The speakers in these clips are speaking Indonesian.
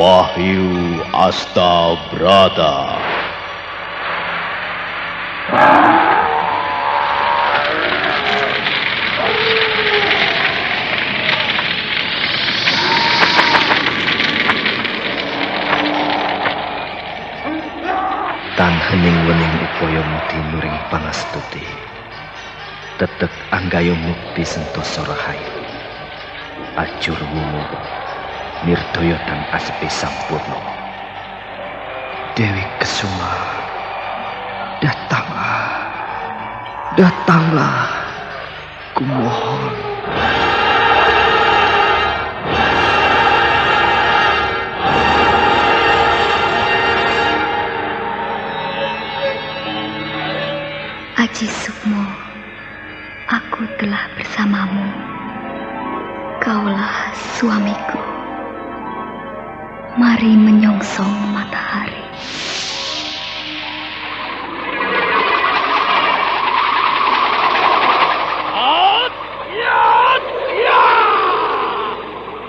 Wahyu Astabrata. Tan hening wening upaya mukti nuring pangastuti. Tetek anggayo mukti sentosa rahayu. Acur wungu nirdaya tan aspi sampurna. Dewi Kesuma, datanglah, kumohon. Aji Sukmo, aku telah bersamamu. Kaulah suamiku. Mari menyongsong matahari.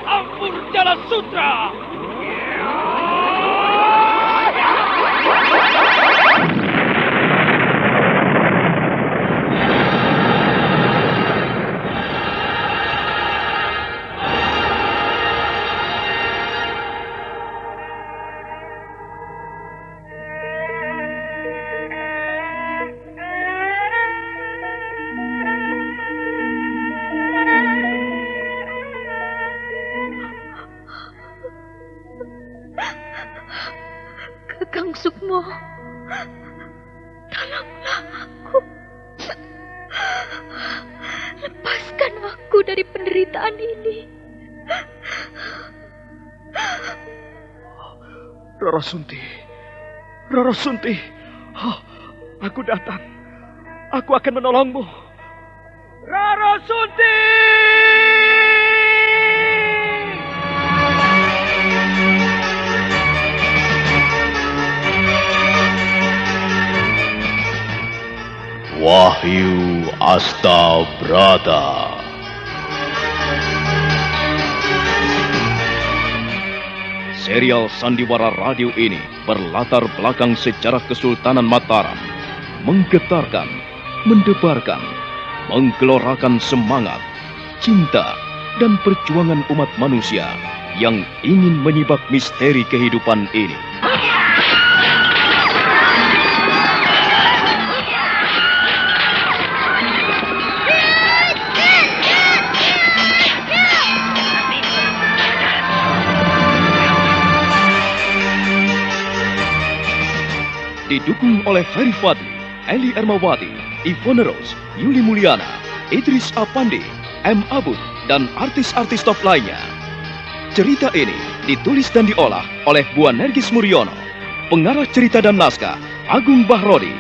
Ampur Jala Sutra. Kakang Sukmo, tolonglah aku. Lepaskan aku dari penderitaan ini. Rara Sunti, aku datang. Aku akan menolongmu. Rara Sunti! Wahyu Astabrata. Serial sandiwara radio ini berlatar belakang sejarah Kesultanan Mataram, menggetarkan, mendebarkan, menggelorakan semangat, cinta, dan perjuangan umat manusia yang ingin menyibak misteri kehidupan ini. Didukung oleh Ferry Fadli, Eli Ermawati, Ivone Rose, Yuli Mulyana, Idris Apandi, M. Abud, dan artis-artis top lainnya. Cerita ini ditulis dan diolah oleh Bu Nergis Muryono, pengarah cerita dan naskah Agung Bahrodi,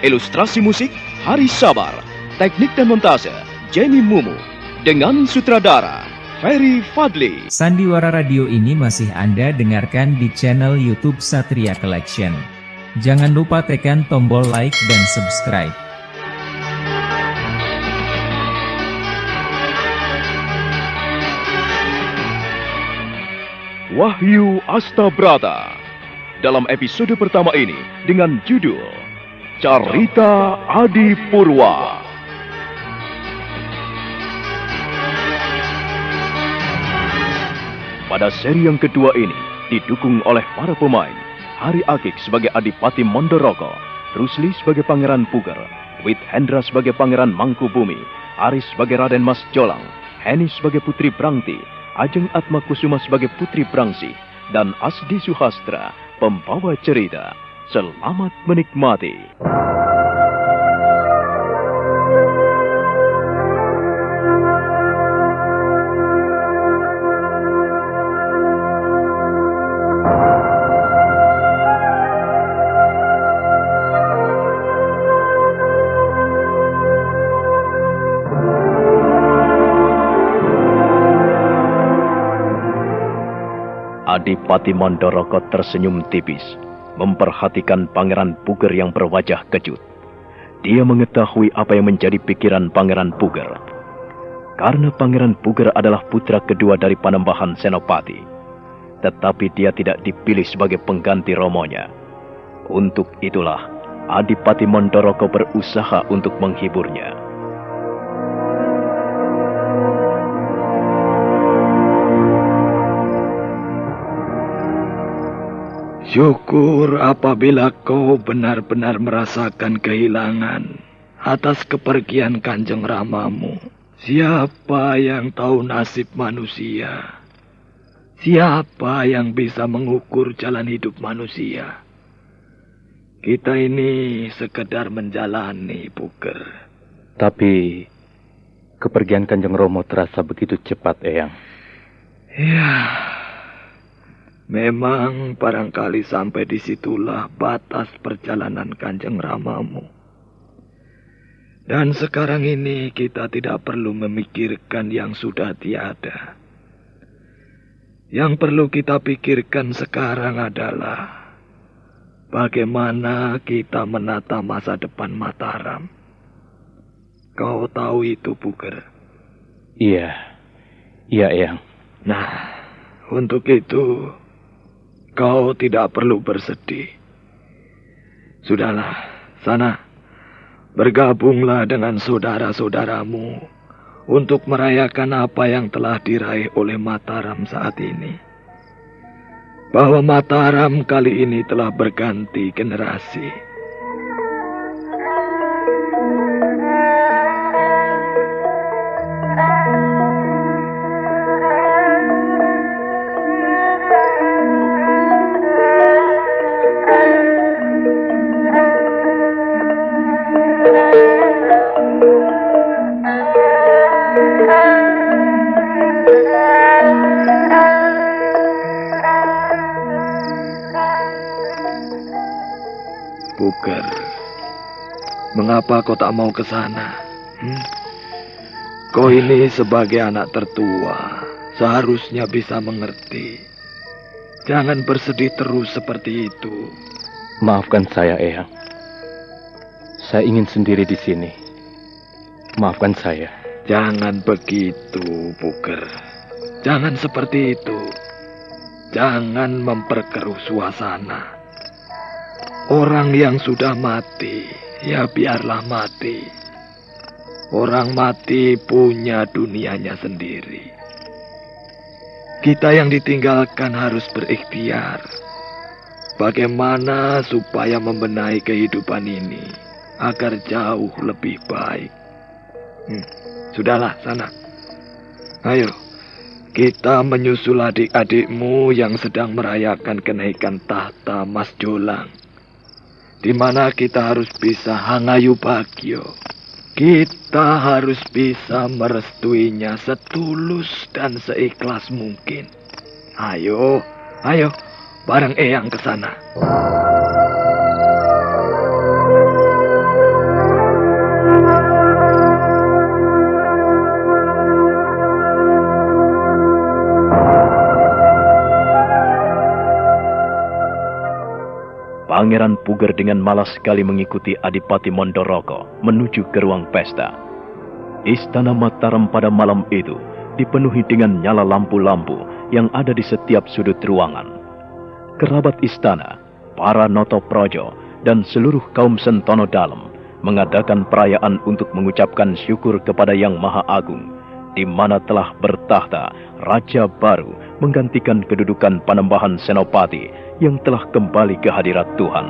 ilustrasi musik Haris Sabar, teknik dan montase Jenny Mumu, dengan sutradara Ferry Fadli. Sandiwara Radio ini masih Anda dengarkan di channel YouTube Satria Collection. Jangan lupa tekan tombol like dan subscribe. Wahyu Astabrata dalam episode pertama ini dengan judul Carita Adi Purwa. Pada seri yang kedua ini didukung oleh para pemain Hari Akik sebagai Adipati Mondoroko, Rusli sebagai Pangeran Puger, Wit Hendra sebagai Pangeran Mangkubumi, Aris sebagai Raden Mas Jolang, Heni sebagai Putri Brangti, Ajeng Atma Kusuma sebagai Putri Brangsi, dan Asdi Suhastra, pembawa cerita. Selamat menikmati. Adipati Mondoroko tersenyum tipis, memperhatikan Pangeran Puger yang berwajah kejut. Dia mengetahui apa yang menjadi pikiran Pangeran Puger. Karena Pangeran Puger adalah putra kedua dari Panembahan Senopati. tetapi dia tidak dipilih sebagai pengganti Romonya. Untuk itulah Adipati Mandoroko berusaha untuk menghiburnya. Syukur apabila kau benar-benar merasakan kehilangan atas kepergian Kanjeng Ramamu. Siapa yang tahu nasib manusia? Siapa yang bisa mengukur jalan hidup manusia? Kita ini sekedar menjalani, Puger. Tapi kepergian Kanjeng Romo terasa begitu cepat, Eyang. Ya, memang barangkali sampai disitulah batas perjalanan Kanjeng Ramamu. Dan sekarang ini kita tidak perlu memikirkan yang sudah tiada. Yang perlu kita pikirkan sekarang adalah bagaimana kita menata masa depan Mataram. Kau tahu itu, Puger? Iya, Eyang. Nah, untuk itu kau tidak perlu bersedih. Sudahlah, sana. Bergabunglah dengan saudara-saudaramu untuk merayakan apa yang telah diraih oleh Mataram saat ini. Bahwa Mataram kali ini telah berganti generasi. Puger, mengapa kau tak mau ke sana? Kau ini sebagai anak tertua, seharusnya bisa mengerti. Jangan bersedih terus seperti itu. Maafkan saya, Eyang. Saya ingin sendiri di sini. Maafkan saya. Jangan begitu, Puger. Jangan seperti itu. Jangan memperkeruh suasana. Orang yang sudah mati, ya biarlah mati. Orang mati punya dunianya sendiri. Kita yang ditinggalkan harus berikhtiar. Bagaimana supaya membenahi kehidupan ini agar jauh lebih baik. Sudahlah, sana. Ayo, kita menyusul adik-adikmu yang sedang merayakan kenaikan tahta Mas Jolang. Di mana kita harus bisa hangayu bagyo. Kita harus bisa merestuinya setulus dan seikhlas mungkin. Ayo, bareng Eyang ke sana. Pangeran Puger dengan malas sekali mengikuti Adipati Mandoroko menuju ke ruang pesta. Istana Mataram pada malam itu dipenuhi dengan nyala lampu-lampu yang ada di setiap sudut ruangan. Kerabat istana, para noto projo, dan seluruh kaum sentono dalam mengadakan perayaan untuk mengucapkan syukur kepada Yang Maha Agung, di mana telah bertahta Raja baru menggantikan kedudukan Panembahan Senopati yang telah kembali ke hadirat Tuhan.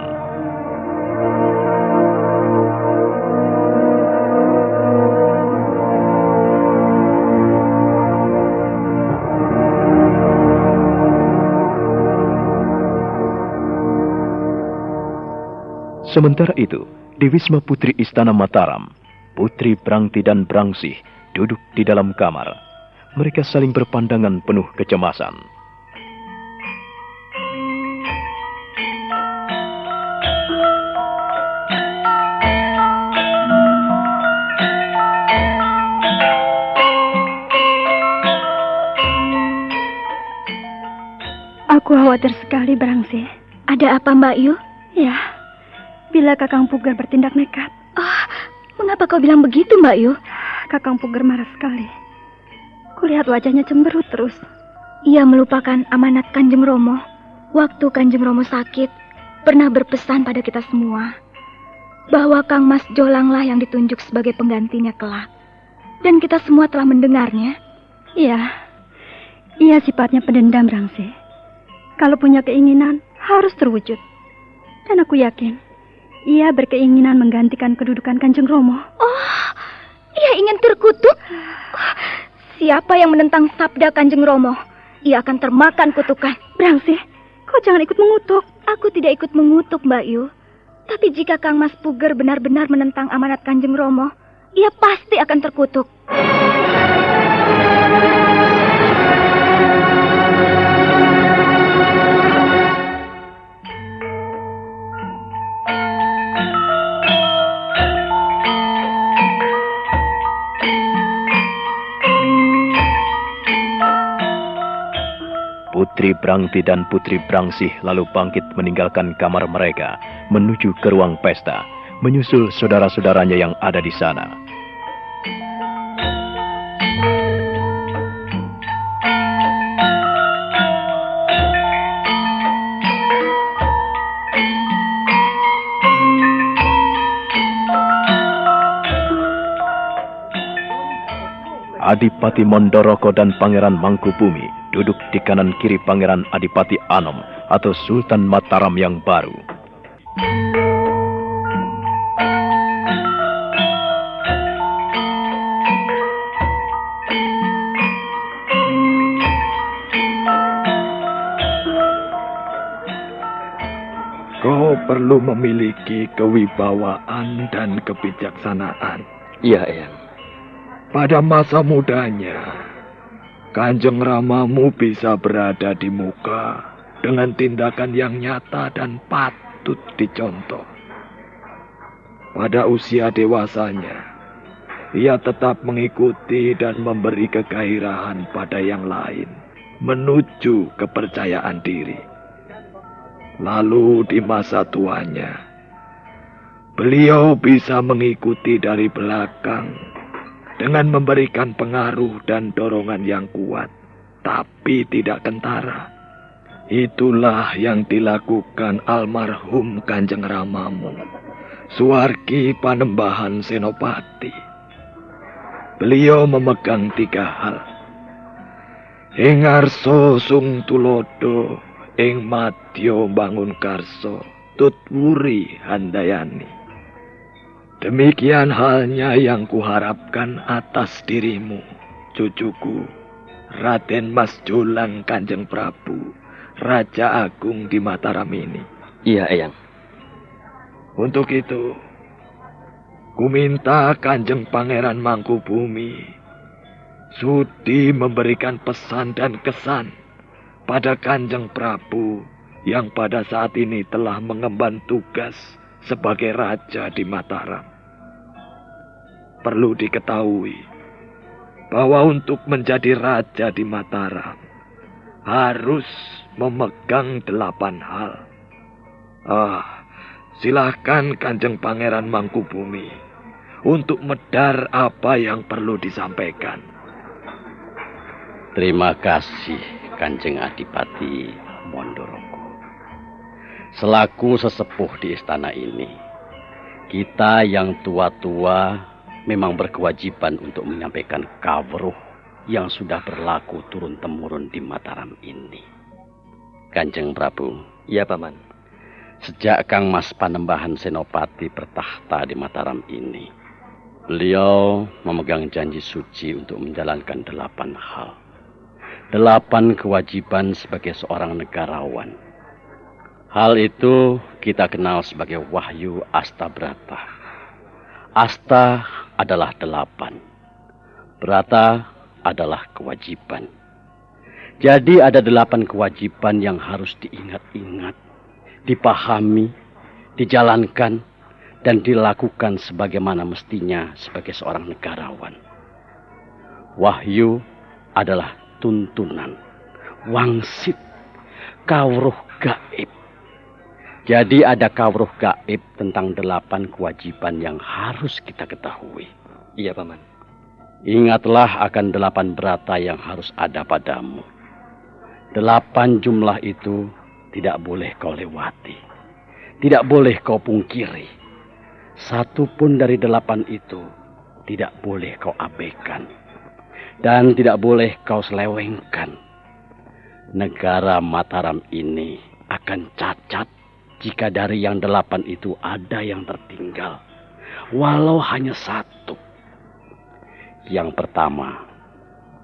Sementara itu, di Wisma Putri Istana Mataram, Putri Brangti dan Brangsih duduk di dalam kamar. Mereka saling berpandangan penuh kecemasan. Aku khawatir sekali, Brangsih. Ada apa, Mbak Yu? Ya, bila Kakang Puger bertindak nekat. Mengapa kau bilang begitu, Mbak Yu? Kakang Puger marah sekali. Kulihat wajahnya cemberut terus. ia melupakan amanat Kanjeng Romo. Waktu Kanjeng Romo sakit, pernah berpesan pada kita semua bahwa Kang Mas Jolanglah yang ditunjuk sebagai penggantinya kelak. Dan kita semua telah mendengarnya. Iya, ia sifatnya pendendam, Rangse. Kalau punya keinginan, harus terwujud. Dan aku yakin, ia berkeinginan menggantikan kedudukan Kanjeng Romo. Oh, ia ingin terkutuk? Siapa yang menentang sabda Kanjeng Romo, ia akan termakan kutukan. Brangse, kau jangan ikut mengutuk. Aku tidak ikut mengutuk, Mbak Yu. Tapi jika Kang Mas Puger benar-benar menentang amanat Kanjeng Romo, ia pasti akan terkutuk. Putri Brangti dan Putri Brangsih lalu bangkit meninggalkan kamar mereka, menuju ke ruang pesta, menyusul saudara-saudaranya yang ada di sana. Adipati Mondoroko dan Pangeran Mangkubumi duduk di kanan kiri Pangeran Adipati Anom atau Sultan Mataram yang baru. Kau perlu memiliki kewibawaan dan kebijaksanaan. Iya, Eyang. Pada masa mudanya, Kanjeng Ramamu bisa berada di muka dengan tindakan yang nyata dan patut dicontoh. Pada usia dewasanya, ia tetap mengikuti dan memberi kegairahan pada yang lain, menuju kepercayaan diri. Lalu di masa tuanya, beliau bisa mengikuti dari belakang dengan memberikan pengaruh dan dorongan yang kuat, tapi tidak kentara. Itulah yang dilakukan almarhum Kanjeng Ramamu, Suwargi Panembahan Senopati. Beliau memegang 3 hal. Ing arsa sung tulodo, ing madya bangun karso, tutwuri handayani. Demikian halnya yang kuharapkan atas dirimu, cucuku, Raden Mas Jolang Kanjeng Prabu, Raja Agung di Mataram ini. Iya, Eyang. Untuk itu, ku minta Kanjeng Pangeran Mangkubumi sudi memberikan pesan dan kesan pada Kanjeng Prabu yang pada saat ini telah mengemban tugas sebagai raja di Mataram. Perlu diketahui bahwa untuk menjadi raja di Mataram harus memegang 8 hal. Silahkan Kanjeng Pangeran Mangkubumi untuk medar apa yang perlu disampaikan. Terima kasih Kanjeng Adipati Mondoroko. Selaku sesepuh di istana ini, kita yang tua-tua memang berkewajiban untuk menyampaikan kawruh yang sudah berlaku turun-temurun di Mataram ini. Kanjeng Prabu. Iya, Paman. Sejak Kang Mas Panembahan Senopati bertahta di Mataram ini, beliau memegang janji suci untuk menjalankan 8 hal. 8 kewajiban sebagai seorang negarawan. Hal itu kita kenal sebagai Wahyu Astabrata. Asta adalah 8. Brata adalah kewajiban. Jadi ada 8 kewajiban yang harus diingat-ingat, dipahami, dijalankan, dan dilakukan sebagaimana mestinya sebagai seorang negarawan. Wahyu adalah tuntunan, wangsit, kawruh gaib. Jadi ada kawruh gaib tentang 8 kewajiban yang harus kita ketahui. Iya, Paman. Ingatlah akan 8 brata yang harus ada padamu. 8 jumlah itu tidak boleh kau lewati. Tidak boleh kau pungkiri. 1 pun dari 8 itu tidak boleh kau abaikan. Dan tidak boleh kau selewengkan. Negara Mataram ini akan cacat jika dari yang 8 itu ada yang tertinggal. Walau hanya 1. Yang pertama,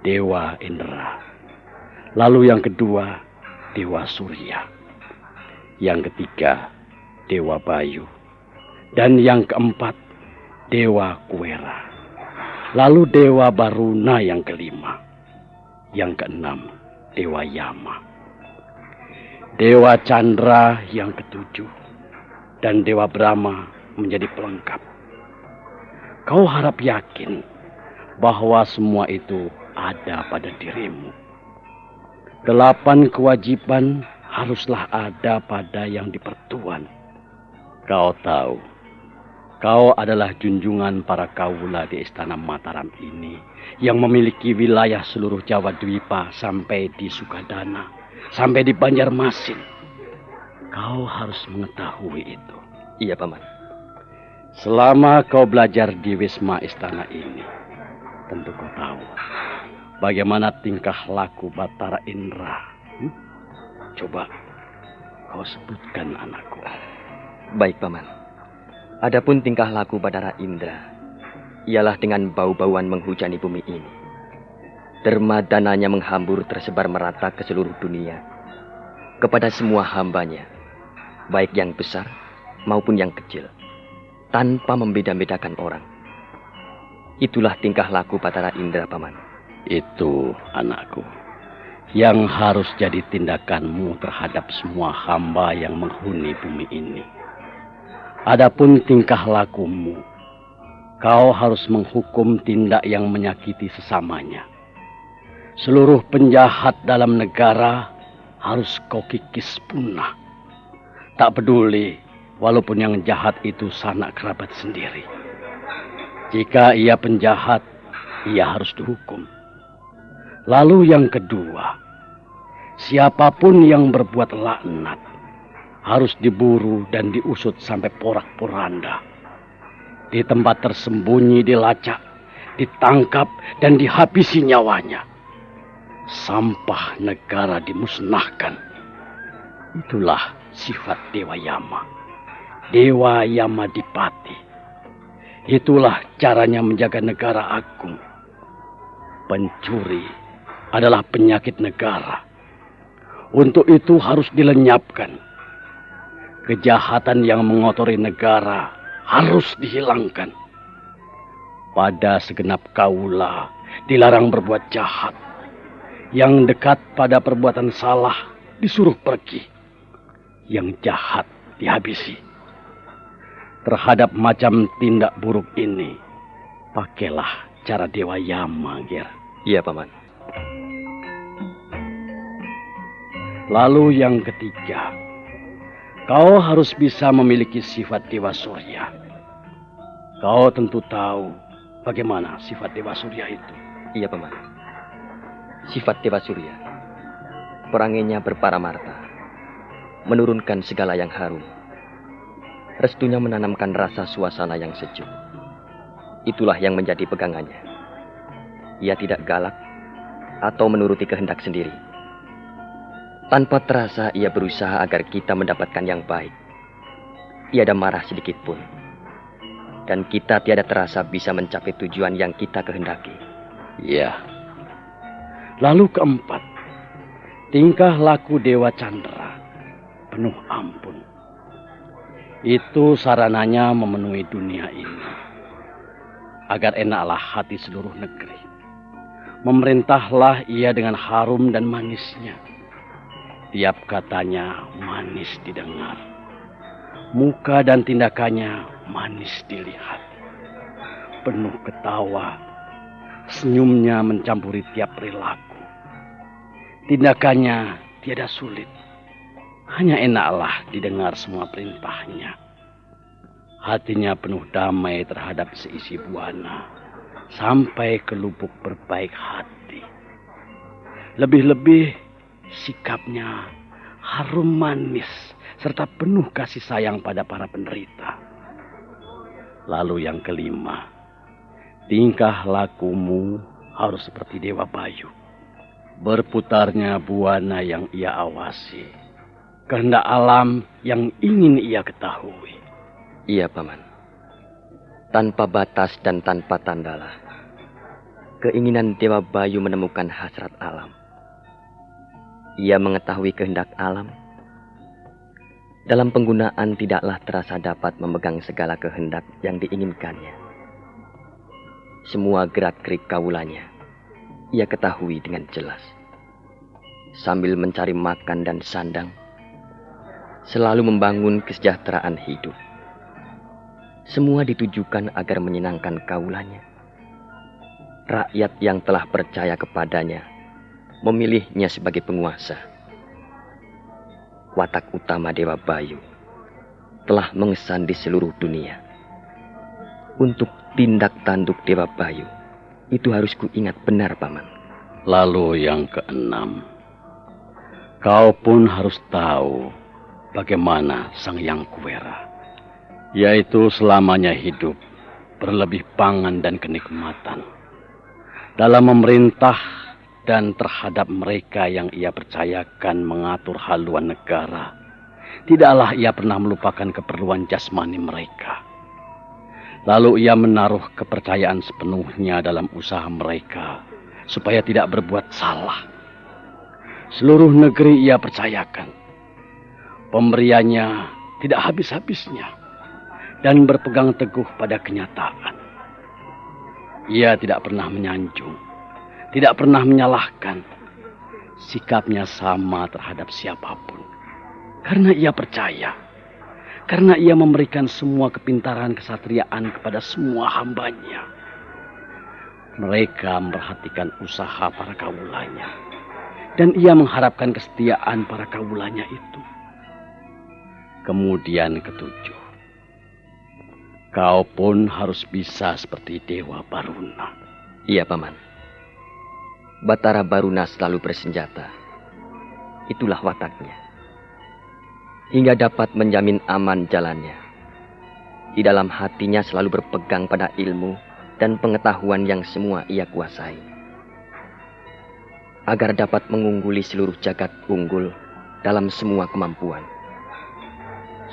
Dewa Indra. Lalu yang kedua, Dewa Surya. Yang ketiga, Dewa Bayu. Dan yang keempat, Dewa Kuera. Lalu Dewa Baruna yang kelima. Yang keenam, Dewa Yama. Dewa Chandra yang ketujuh. Dan Dewa Brahma menjadi pelengkap. Kau harap yakin bahwa semua itu ada pada dirimu. 8 kewajiban haruslah ada pada yang dipertuan. Kau tahu, kau adalah junjungan para kaula di Istana Mataram ini yang memiliki wilayah seluruh Jawa Dwipa sampai di Sukadana, sampai di Banjarmasin. Kau harus mengetahui itu. Iya, Paman. Selama kau belajar di Wisma Istana ini, tentu kau tahu bagaimana tingkah laku Batara Indra. Coba kau sebutkan, anakku. Baik, Paman. Adapun tingkah laku Batara Indra, ialah dengan bau-bauan menghujani bumi ini. Derma dananya menghambur tersebar merata ke seluruh dunia, kepada semua hambanya, baik yang besar maupun yang kecil, tanpa membeda-bedakan orang. Itulah tingkah laku Batara Indra, Paman. Itu, anakku, yang harus jadi tindakanmu terhadap semua hamba yang menghuni bumi ini. Adapun tingkah lakumu, kau harus menghukum tindak yang menyakiti sesamanya. Seluruh penjahat dalam negara harus kau kikis punah. Tak peduli, walaupun yang jahat itu sanak kerabat sendiri. Jika ia penjahat, ia harus dihukum. Lalu yang kedua, siapapun yang berbuat laknat harus diburu dan diusut sampai porak-poranda. Di tempat tersembunyi dilacak, ditangkap dan dihabisi nyawanya. Sampah negara dimusnahkan. Itulah sifat Dewa Yama. Dewa Yamadipati. Itulah caranya menjaga negara agung. Pencuri adalah penyakit negara. Untuk itu harus dilenyapkan. Kejahatan yang mengotori negara harus dihilangkan. Pada segenap kaula dilarang berbuat jahat. Yang dekat pada perbuatan salah disuruh pergi. Yang jahat dihabisi. Terhadap macam tindak buruk ini, pakailah cara Dewa Yama, Ger. Iya, Paman. Lalu yang ketiga, kau harus bisa memiliki sifat Dewa Surya. Kau tentu tahu bagaimana sifat Dewa Surya itu. Iya, Paman. Sifat Dewa Surya, peranginya berparamarta, menurunkan segala yang harum. Restunya menanamkan rasa suasana yang sejuk. Itulah yang menjadi pegangannya. Ia tidak galak atau menuruti kehendak sendiri. Tanpa terasa ia berusaha agar kita mendapatkan yang baik. Tiada marah sedikit pun. Dan kita tiada terasa bisa mencapai tujuan yang kita kehendaki. Ya. Lalu keempat, tingkah laku Dewa Chandra penuh ampun. Itu sarananya memenuhi dunia ini. Agar enaklah hati seluruh negeri. Memerintahlah ia dengan harum dan manisnya. Tiap katanya manis didengar. Muka dan tindakannya manis dilihat. Penuh ketawa. Senyumnya mencampuri tiap perilaku. Tindakannya tiada sulit. Hanya enaklah didengar semua perintahnya. Hatinya penuh damai terhadap seisi buana. Sampai ke lubuk berbaik hati. Lebih-lebih sikapnya harum manis serta penuh kasih sayang pada para penderita. Lalu yang kelima, tingkah lakumu harus seperti Dewa Bayu. Berputarnya buana yang ia awasi, kehendak alam yang ingin ia ketahui. Iya, Paman. Tanpa batas dan tanpa tandala, keinginan Dewa Bayu menemukan hasrat alam. Ia mengetahui kehendak alam. Dalam penggunaan tidaklah terasa dapat memegang segala kehendak yang diinginkannya. Semua gerak-gerik kawulanya ia ketahui dengan jelas. Sambil mencari makan dan sandang, selalu membangun kesejahteraan hidup. Semua ditujukan agar menyenangkan kawulanya. Rakyat yang telah percaya kepadanya memilihnya sebagai penguasa. Watak utama Dewa Bayu telah mengesan di seluruh dunia. Untuk tindak tanduk Dewa Bayu itu harus kuingat benar, Paman. Lalu yang keenam, kau pun harus tahu bagaimana Sang Hyang Kuwera, yaitu selamanya hidup berlebih pangan dan kenikmatan dalam memerintah dan terhadap mereka yang ia percayakan mengatur haluan negara. Tidaklah ia pernah melupakan keperluan jasmani mereka. Lalu ia menaruh kepercayaan sepenuhnya dalam usaha mereka supaya tidak berbuat salah. Seluruh negeri ia percayakan. Pemberiannya tidak habis-habisnya dan berpegang teguh pada kenyataan. Ia tidak pernah menyanjung, tidak pernah menyalahkan. Sikapnya sama terhadap siapapun. Karena ia percaya. Karena ia memberikan semua kepintaran kesatriaan kepada semua hambanya. Mereka memperhatikan usaha para kawulanya. Dan ia mengharapkan kesetiaan para kawulanya itu. Kemudian ketujuh, kau pun harus bisa seperti Dewa Baruna. Iya, Paman. Batara Baruna selalu bersenjata. Itulah wataknya. Hingga dapat menjamin aman jalannya. Di dalam hatinya selalu berpegang pada ilmu dan pengetahuan yang semua ia kuasai. Agar dapat mengungguli seluruh jagat unggul dalam semua kemampuan.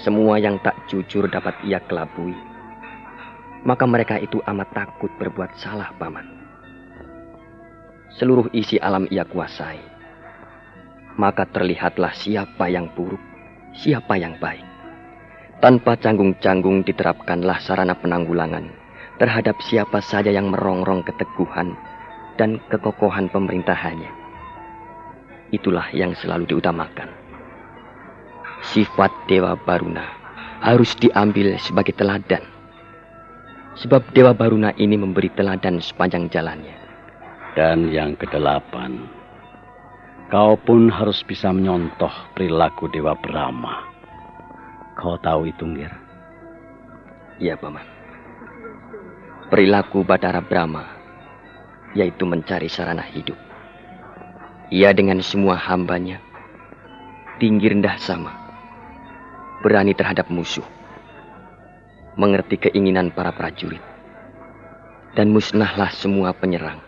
Semua yang tak jujur dapat ia kelabui. Maka mereka itu amat takut berbuat salah, Paman. Seluruh isi alam ia kuasai. Maka terlihatlah siapa yang buruk, siapa yang baik. Tanpa canggung-canggung diterapkanlah sarana penanggulangan terhadap siapa saja yang merongrong keteguhan dan kekokohan pemerintahannya. Itulah yang selalu diutamakan. Sifat Dewa Baruna harus diambil sebagai teladan. Sebab Dewa Baruna ini memberi teladan sepanjang jalannya. Dan yang kedelapan, kau pun harus bisa menyontoh perilaku Dewa Brahma. Kau tahu itu, Ngir? Iya, Paman. Perilaku Batara Brahma, yaitu mencari sarana hidup. Ia dengan semua hambanya, tinggi rendah sama, berani terhadap musuh, mengerti keinginan para prajurit, dan musnahlah semua penyerang,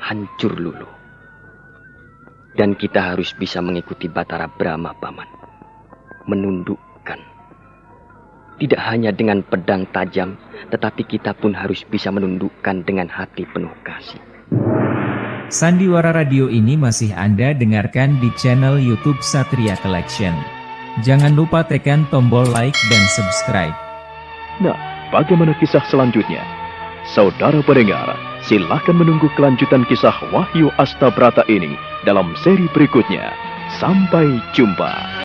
hancur luluh. Dan kita harus bisa mengikuti Batara Brahma, Paman. Menundukkan. Tidak hanya dengan pedang tajam, tetapi kita pun harus bisa menundukkan dengan hati penuh kasih. Sandiwara Radio ini masih Anda dengarkan di channel YouTube Satria Collection. Jangan lupa tekan tombol like dan subscribe. Nah, bagaimana kisah selanjutnya? Saudara pendengar, silakan menunggu kelanjutan kisah Wahyu Astabrata ini dalam seri berikutnya. Sampai jumpa.